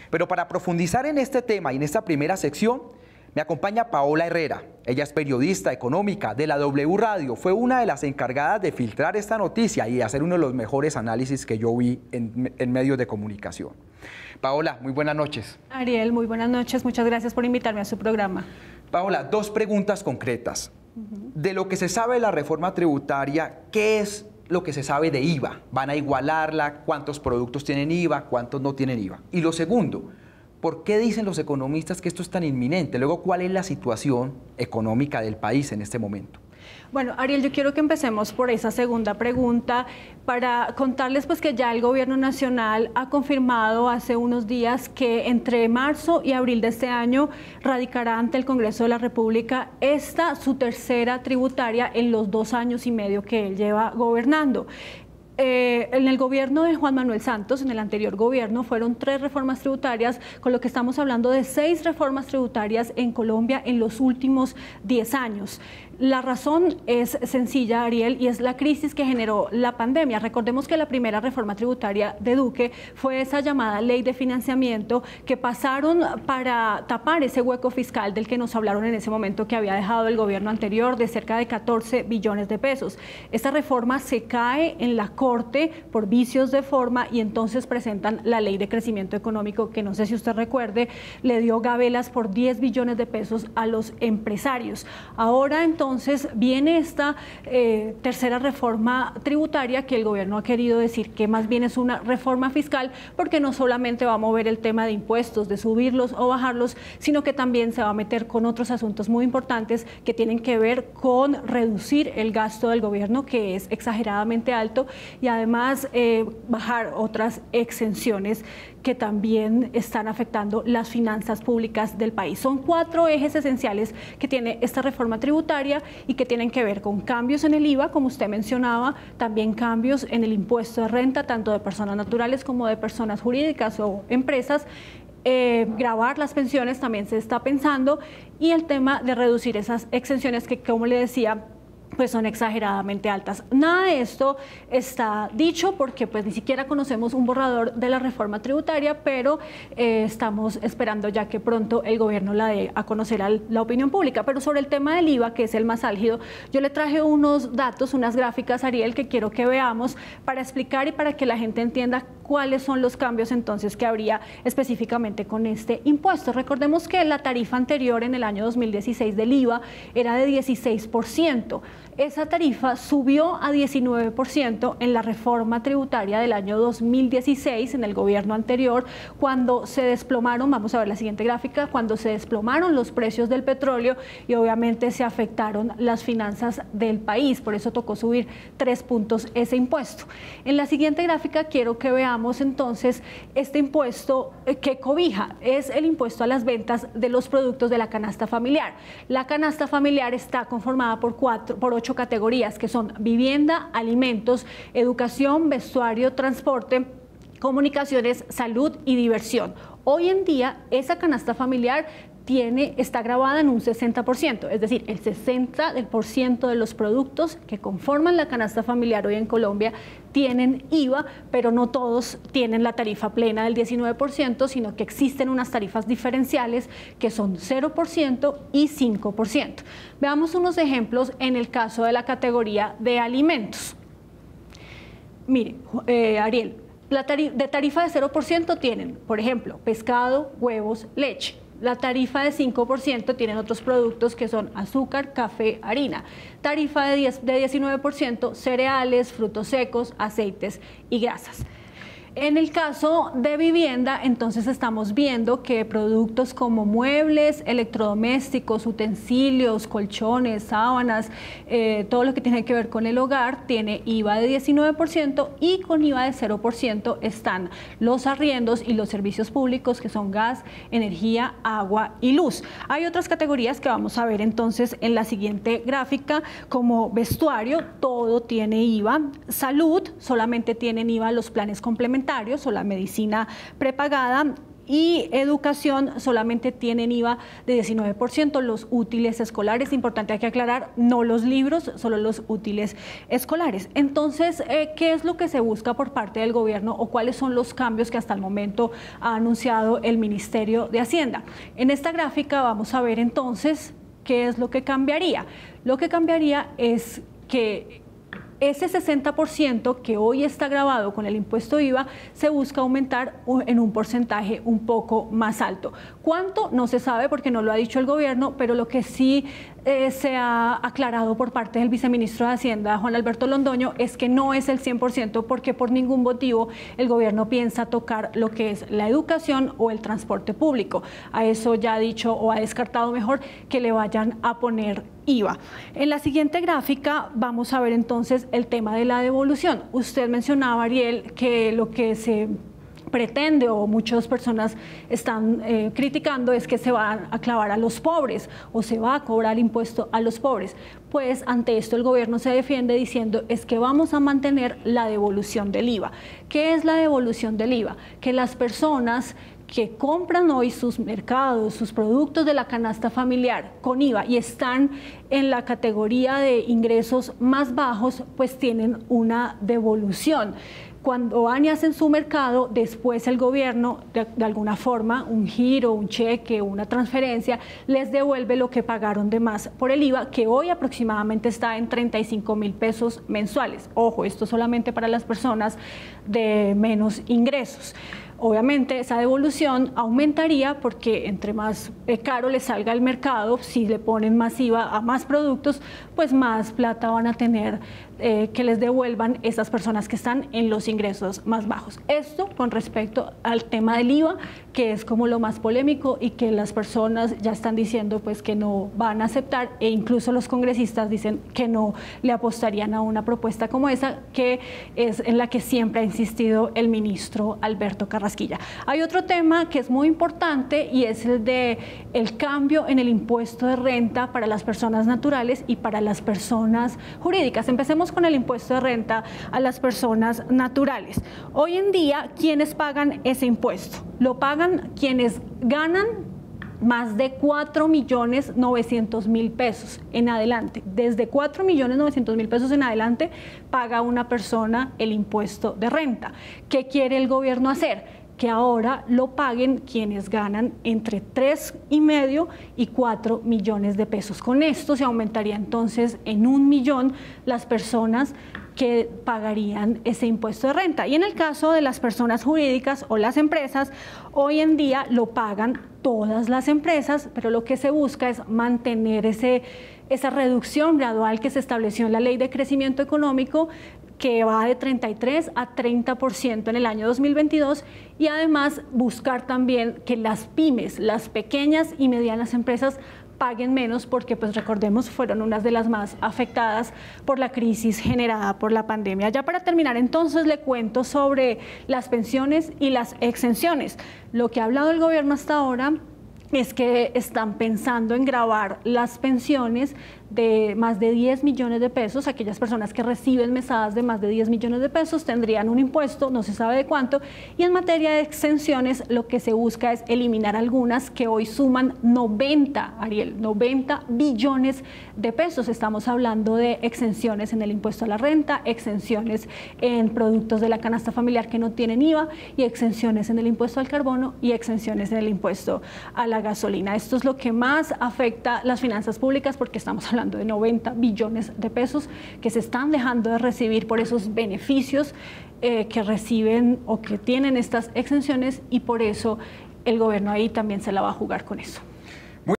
Pero para profundizar en este tema y en esta primera sección, me acompaña Paola Herrera. Ella es periodista económica de la W Radio. Fue una de las encargadas de filtrar esta noticia y hacer uno de los mejores análisis que yo vi en medios de comunicación. Paola, muy buenas noches. Ariel, muy buenas noches. Muchas gracias por invitarme a su programa. Paola, dos preguntas concretas. De lo que se sabe de la reforma tributaria, ¿qué es lo que se sabe de IVA? ¿Van a igualarla? ¿Cuántos productos tienen IVA? ¿Cuántos no tienen IVA? Y lo segundo, ¿por qué dicen los economistas que esto es tan inminente? Luego, ¿cuál es la situación económica del país en este momento? Bueno, Ariel, yo quiero que empecemos por esa segunda pregunta para contarles pues que ya el Gobierno Nacional ha confirmado hace unos días que entre marzo y abril de este año radicará ante el Congreso de la República esta su tercera tributaria en los 2 años y medio que él lleva gobernando. En el gobierno de Juan Manuel Santos, en el anterior gobierno, fueron 3 reformas tributarias, con lo que estamos hablando de 6 reformas tributarias en Colombia en los últimos 10 años. La razón es sencilla, Ariel, y es la crisis que generó la pandemia. Recordemos que la primera reforma tributaria de Duque fue esa llamada ley de financiamiento que pasaron para tapar ese hueco fiscal del que nos hablaron en ese momento que había dejado el gobierno anterior de cerca de 14 billones de pesos. Esta reforma se cae en la Corte por vicios de forma y entonces presentan la ley de crecimiento económico que no sé si usted recuerde, le dio gabelas por 10 billones de pesos a los empresarios. Ahora entonces viene esta tercera reforma tributaria que el gobierno ha querido decir que más bien es una reforma fiscal porque no solamente va a mover el tema de impuestos, de subirlos o bajarlos, sino que también se va a meter con otros asuntos muy importantes que tienen que ver con reducir el gasto del gobierno, que es exageradamente alto, y además bajar otras exenciones que también están afectando las finanzas públicas del país. Son 4 ejes esenciales que tiene esta reforma tributaria y que tienen que ver con cambios en el IVA, como usted mencionaba, también cambios en el impuesto de renta, tanto de personas naturales como de personas jurídicas o empresas. Gravar las pensiones también se está pensando, y el tema de reducir esas exenciones que, como le decía, pues son exageradamente altas. Nada de esto está dicho porque pues ni siquiera conocemos un borrador de la reforma tributaria, pero estamos esperando ya que pronto el gobierno la dé a conocer a la opinión pública. Pero sobre el tema del IVA, que es el más álgido, yo le traje unos datos, unas gráficas, Ariel, que quiero que veamos para explicar y para que la gente entienda cuáles son los cambios entonces que habría específicamente con este impuesto. Recordemos que la tarifa anterior en el año 2016 del IVA era de 16%. Esa tarifa subió a 19% en la reforma tributaria del año 2016, en el gobierno anterior, cuando se desplomaron, vamos a ver la siguiente gráfica, cuando se desplomaron los precios del petróleo y obviamente se afectaron las finanzas del país, por eso tocó subir 3 puntos ese impuesto. En la siguiente gráfica quiero que veamos entonces este impuesto que cobija, es el impuesto a las ventas de los productos de la canasta familiar. La canasta familiar está conformada por 8 categorías que son vivienda, alimentos, educación, vestuario, transporte, comunicaciones, salud y diversión. Hoy en día esa canasta familiar está grabada en un 60%, es decir, el 60% de los productos que conforman la canasta familiar hoy en Colombia tienen IVA, pero no todos tienen la tarifa plena del 19%, sino que existen unas tarifas diferenciales que son 0% y 5%. Veamos unos ejemplos en el caso de la categoría de alimentos. Mire, Ariel, de tarifa de 0% tienen, por ejemplo, pescado, huevos, leche. La tarifa de 5% tienen otros productos que son azúcar, café, harina. Tarifa de 19%, cereales, frutos secos, aceites y grasas. En el caso de vivienda, entonces estamos viendo que productos como muebles, electrodomésticos, utensilios, colchones, sábanas, todo lo que tiene que ver con el hogar tiene IVA de 19% y con IVA de 0% están los arriendos y los servicios públicos que son gas, energía, agua y luz. Hay otras categorías que vamos a ver entonces en la siguiente gráfica, como vestuario, todo tiene IVA, salud, solamente tienen IVA los planes complementarios o la medicina prepagada, y educación solamente tienen IVA de 19%, los útiles escolares, importante hay que aclarar, no los libros, solo los útiles escolares. Entonces, ¿qué es lo que se busca por parte del gobierno o cuáles son los cambios que hasta el momento ha anunciado el Ministerio de Hacienda? En esta gráfica vamos a ver entonces qué es lo que cambiaría. Lo que cambiaría es que ese 60% que hoy está grabado con el impuesto IVA se busca aumentar en un porcentaje un poco más alto. ¿Cuánto? No se sabe porque no lo ha dicho el gobierno, pero lo que sí se ha aclarado por parte del viceministro de Hacienda, Juan Alberto Londoño, es que no es el 100% porque por ningún motivo el gobierno piensa tocar lo que es la educación o el transporte público. A eso ya ha dicho o ha descartado mejor que le vayan a poner IVA. En la siguiente gráfica vamos a ver entonces el tema de la devolución. Usted mencionaba, Ariel, que lo que se pretende o muchas personas están criticando es que se van a clavar a los pobres o se va a cobrar impuesto a los pobres. Pues ante esto el gobierno se defiende diciendo es que vamos a mantener la devolución del IVA. ¿Qué es la devolución del IVA? Que las personas que compran hoy sus mercados, sus productos de la canasta familiar con IVA y están en la categoría de ingresos más bajos, pues tienen una devolución. Cuando van y hacen su mercado, después el gobierno, de alguna forma, un giro, un cheque, una transferencia, les devuelve lo que pagaron de más por el IVA, que hoy aproximadamente está en 35.000 pesos mensuales. Ojo, esto solamente para las personas de menos ingresos. Obviamente esa devolución aumentaría porque entre más caro le salga al mercado, si le ponen más IVA a más productos, pues más plata van a tener que les devuelvan esas personas que están en los ingresos más bajos. Esto con respecto al tema del IVA, que es como lo más polémico y que las personas ya están diciendo pues que no van a aceptar e incluso los congresistas dicen que no le apostarían a una propuesta como esa, que es en la que siempre ha insistido el ministro Alberto Carrasquilla. Hay otro tema que es muy importante y es el de el cambio en el impuesto de renta para las personas naturales y para las personas jurídicas. Empecemos con el impuesto de renta a las personas naturales. Hoy en día, ¿quiénes pagan ese impuesto? Lo pagan quienes ganan más de 4.900.000 pesos en adelante. Desde 4.900.000 pesos en adelante paga una persona el impuesto de renta. ¿Qué quiere el gobierno hacer? Que ahora lo paguen quienes ganan entre 3,5 y 4 millones de pesos. Con esto se aumentaría entonces en 1 millón las personas que pagarían ese impuesto de renta. Y en el caso de las personas jurídicas o las empresas, hoy en día lo pagan todas las empresas, pero lo que se busca es mantener esa reducción gradual que se estableció en la Ley de Crecimiento Económico, que va de 33 a 30% en el año 2022 y además buscar también que las pymes, las pequeñas y medianas empresas paguen menos porque pues recordemos fueron unas de las más afectadas por la crisis generada por la pandemia. Ya para terminar entonces le cuento sobre las pensiones y las exenciones. Lo que ha hablado el gobierno hasta ahora es que están pensando en gravar las pensiones de más de 10 millones de pesos. Aquellas personas que reciben mesadas de más de 10 millones de pesos tendrían un impuesto, no se sabe de cuánto, y en materia de exenciones lo que se busca es eliminar algunas que hoy suman 90 billones de pesos. Estamos hablando de exenciones en el impuesto a la renta, exenciones en productos de la canasta familiar que no tienen IVA y exenciones en el impuesto al carbono y exenciones en el impuesto a la gasolina. Esto es lo que más afecta las finanzas públicas porque estamos hablando de 90 billones de pesos que se están dejando de recibir por esos beneficios que reciben o que tienen estas exenciones y por eso el gobierno ahí también se la va a jugar con eso.